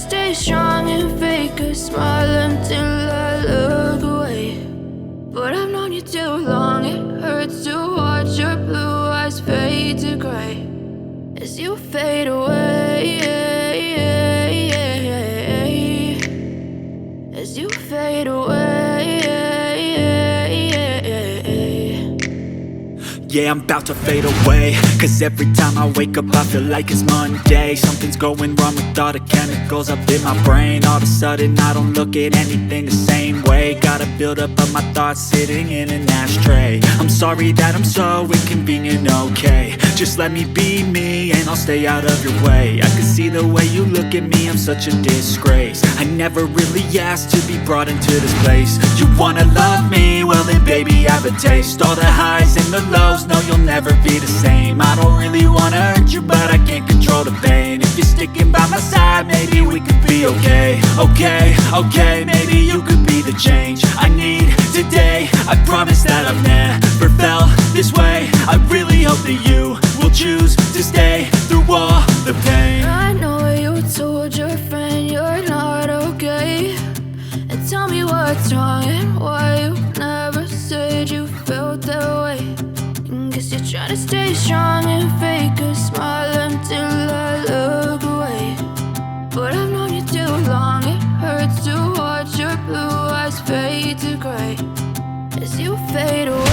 stay strong and fake a smile until I look away. But I've known you too long, it hurts to watch your blue eyes fade to gray as you fade away, as you fade away. Yeah, I'm about to fade away, cause every time I wake up I feel like it's Monday. Something's going wrong with all the chemicals up in my brain. All of a sudden I don't look at anything the same way. Gotta build up of my thoughts sitting in an ashtray. I'm sorry that I'm so inconvenient, okay. Just let me be me and I'll stay out of your way. I can see the way you look at me, I'm such a disgrace. I never really asked to be brought into this place. You wanna love me? Well then baby have a taste. All the highs and the lows, no you'll never be the same. I don't really wanna hurt you but I can't control the pain. If you're sticking by my side maybe we could be okay. Okay, maybe you could be the change I need today. I promise that I've never felt this way. I really hope that you will choose to stay through all the pain. I know you told your friend you're not okay, and tell me what's wrong and why you never said you felt that way. Guess you're trying to stay strong and fake a smile until I look away. But I've known you too long, it hurts to watch your blue eyes fade to gray as you fade away.